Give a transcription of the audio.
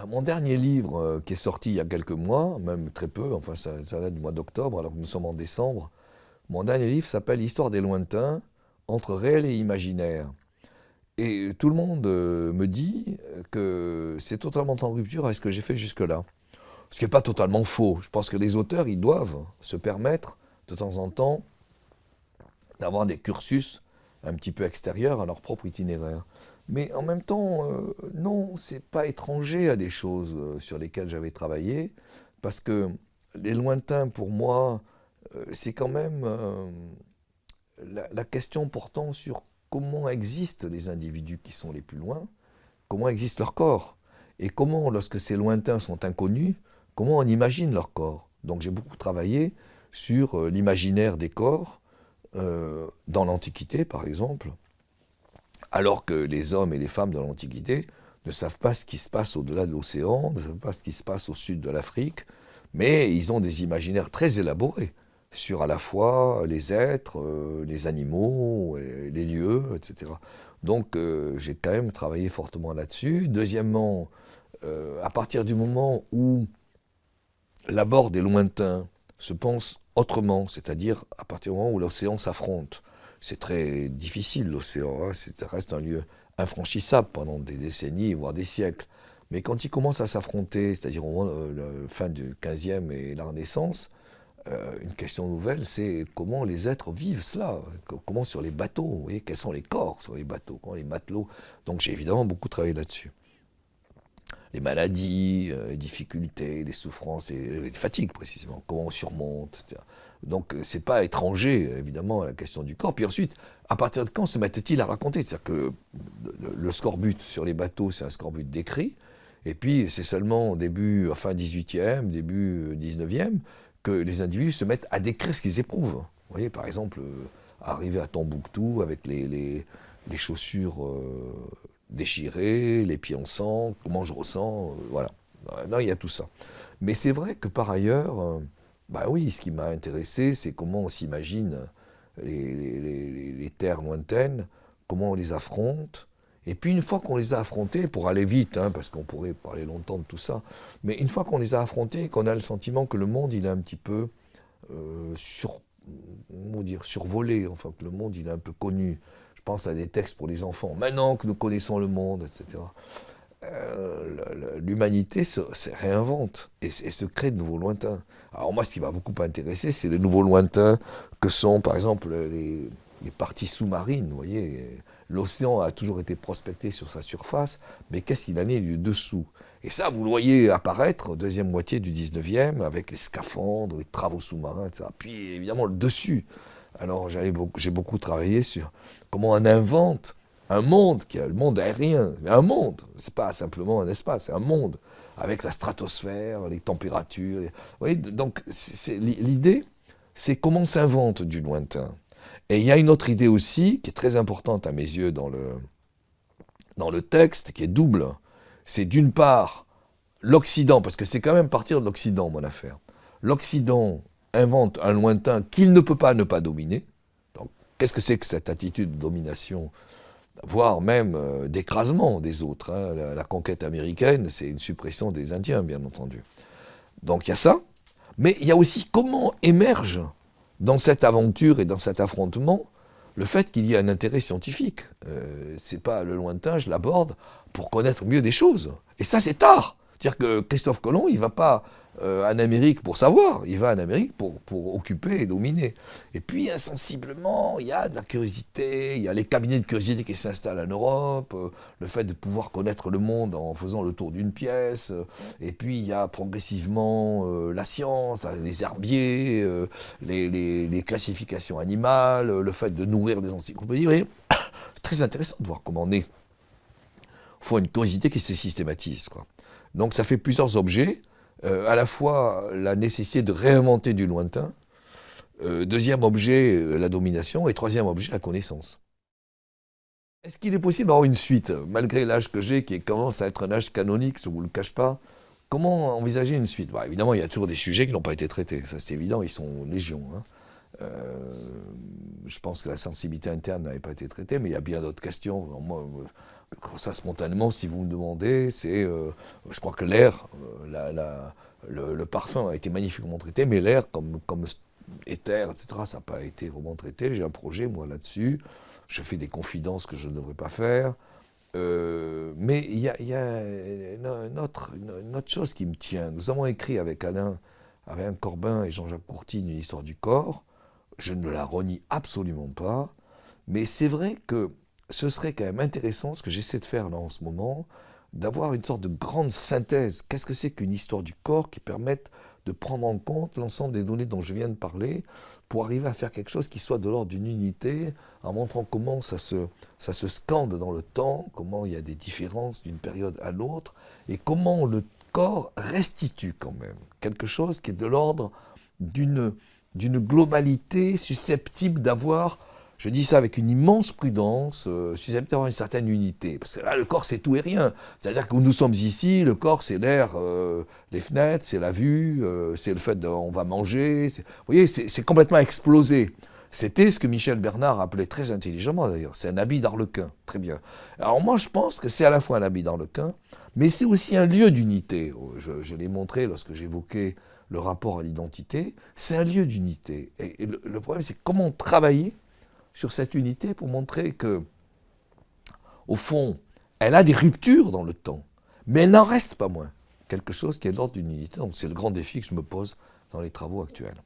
Mon dernier livre qui est sorti il y a quelques mois, même très peu, enfin ça date du mois d'octobre alors que nous sommes en décembre, mon dernier livre s'appelle Histoire des lointains, entre réel et imaginaire. Et tout le monde me dit que c'est totalement en rupture avec ce que j'ai fait jusque-là. Ce qui n'est pas totalement faux. Je pense que les auteurs, ils doivent se permettre de temps en temps d'avoir des cursus un petit peu extérieurs à leur propre itinéraire. Mais en même temps, non, c'est pas étranger à des choses sur lesquelles j'avais travaillé, parce que les lointains, pour moi, c'est quand même la question portant sur comment existent les individus qui sont les plus loin, comment existe leur corps, et comment, lorsque ces lointains sont inconnus, comment on imagine leur corps. Donc j'ai beaucoup travaillé sur l'imaginaire des corps, dans l'Antiquité par exemple, alors que les hommes et les femmes de l'Antiquité ne savent pas ce qui se passe au-delà de l'océan, ne savent pas ce qui se passe au sud de l'Afrique, mais ils ont des imaginaires très élaborés sur à la fois les êtres, les animaux, les lieux, etc. Donc j'ai quand même travaillé fortement là-dessus. Deuxièmement, à partir du moment où l'abord des lointains se pense autrement, c'est-à-dire à partir du moment où l'océan s'affronte. C'est très difficile l'océan, hein, ça reste un lieu infranchissable pendant des décennies, voire des siècles. Mais quand il commence à s'affronter, c'est-à-dire au fin du XVe et la Renaissance, une question nouvelle, c'est comment les êtres vivent cela, comment sur les bateaux, vous voyez, quels sont les corps sur les bateaux, comment les matelots. Donc j'ai évidemment beaucoup travaillé là-dessus. Les maladies, les difficultés, les souffrances et les fatigues précisément, comment on surmonte, etc. Donc c'est pas étranger évidemment à la question du corps. Puis ensuite, à partir de quand se mettent-ils à raconter? C'est-à-dire que le scorbut sur les bateaux, c'est un scorbut décrit, et puis c'est seulement au début, fin 18e, début 19e, que les individus se mettent à décrire ce qu'ils éprouvent. Vous voyez, par exemple, arriver à Tombouctou avec les chaussures déchirées, les pieds en sang, comment je ressens, voilà. Non, il y a tout ça. Mais c'est vrai que par ailleurs, bah oui, ce qui m'a intéressé, c'est comment on s'imagine les terres lointaines, comment on les affronte. Et puis une fois qu'on les a affrontés, pour aller vite, hein, parce qu'on pourrait parler longtemps de tout ça, mais une fois qu'on les a affrontés, qu'on a le sentiment que le monde il est un petit peu survolé, enfin que le monde il est un peu connu. Je pense à des textes pour les enfants. Maintenant que nous connaissons le monde, etc. L'humanité se réinvente et se crée de nouveaux lointains. Alors moi, ce qui m'a beaucoup intéressé, c'est les nouveaux lointains que sont, par exemple, les parties sous-marines. Vous voyez, l'océan a toujours été prospecté sur sa surface, mais qu'est-ce qu'il en est du dessous? Et ça, vous le voyez apparaître deuxième moitié du 19e, avec les scaphandres, les travaux sous-marins, etc. Puis évidemment le dessus. Alors j'ai beaucoup travaillé sur comment on invente un monde qui est le monde aérien, mais un monde, c'est pas simplement un espace, c'est un monde, avec la stratosphère, les températures. Vous voyez, donc l'idée, c'est comment on s'invente du lointain. Et il y a une autre idée aussi, qui est très importante à mes yeux dans le texte, qui est double. C'est d'une part l'Occident, parce que c'est quand même partir de l'Occident, mon affaire. L'Occident invente un lointain qu'il ne peut pas ne pas dominer. Donc, qu'est-ce que c'est que cette attitude de domination, voire même d'écrasement des autres, hein. La conquête américaine, c'est une suppression des Indiens, bien entendu. Donc il y a ça, mais il y a aussi comment émerge dans cette aventure et dans cet affrontement le fait qu'il y ait un intérêt scientifique. C'est pas le lointain, je l'aborde pour connaître mieux des choses. Et ça, c'est tard. C'est-à-dire que Christophe Colomb, il ne va pas en Amérique pour savoir, il va en Amérique pour occuper et dominer. Et puis, insensiblement, il y a de la curiosité, il y a les cabinets de curiosité qui s'installent en Europe, le fait de pouvoir connaître le monde en faisant le tour d'une pièce, et puis il y a progressivement la science, les herbiers, les classifications animales, le fait de nourrir des encyclopédies. Vous voyez, c'est très intéressant de voir comment on est. Il faut une curiosité qui se systématise, quoi. Donc ça fait plusieurs objets, à la fois la nécessité de réinventer du lointain, Deuxième objet, la domination. Et troisième objet, la connaissance. Est-ce qu'il est possible d'avoir une suite, malgré l'âge que j'ai, qui commence à être un âge canonique, je ne vous le cache pas? Comment envisager une suite? Bah, évidemment, il y a toujours des sujets qui n'ont pas été traités. Ça, c'est évident, ils sont légion. Hein. Je pense que la sensibilité interne n'avait pas été traitée, mais il y a bien d'autres questions. Alors, moi, ça, spontanément, si vous me demandez, c'est... je crois que l'air, le parfum a été magnifiquement traité, mais l'air, comme éther, etc., ça n'a pas été vraiment traité. J'ai un projet, moi, là-dessus. Je fais des confidences que je ne devrais pas faire. Mais il y a une autre chose qui me tient. Nous avons écrit avec Alain Corbin et Jean-Jacques Courtine une histoire du corps. Je ne la renie absolument pas. Mais c'est vrai que ce serait quand même intéressant, ce que j'essaie de faire là en ce moment, d'avoir une sorte de grande synthèse. Qu'est-ce que c'est qu'une histoire du corps qui permette de prendre en compte l'ensemble des données dont je viens de parler pour arriver à faire quelque chose qui soit de l'ordre d'une unité, en montrant comment ça se scande dans le temps, comment il y a des différences d'une période à l'autre, et comment le corps restitue quand même quelque chose qui est de l'ordre d'une globalité susceptible d'avoir, je dis ça avec une immense prudence, susceptible d'avoir une certaine unité. Parce que là, le corps, c'est tout et rien. C'est-à-dire que nous sommes ici, le corps, c'est l'air, les fenêtres, c'est la vue, c'est le fait qu'on va manger. Vous voyez, c'est complètement explosé. C'était ce que Michel Bernard appelait très intelligemment d'ailleurs. C'est un habit d'arlequin. Très bien. Alors moi, je pense que c'est à la fois un habit d'arlequin, mais c'est aussi un lieu d'unité. Je l'ai montré lorsque j'évoquais le rapport à l'identité. C'est un lieu d'unité. Et le problème, c'est comment travailler sur cette unité pour montrer que, au fond, elle a des ruptures dans le temps, mais elle n'en reste pas moins quelque chose qui est de l'ordre d'une unité. Donc c'est le grand défi que je me pose dans les travaux actuels.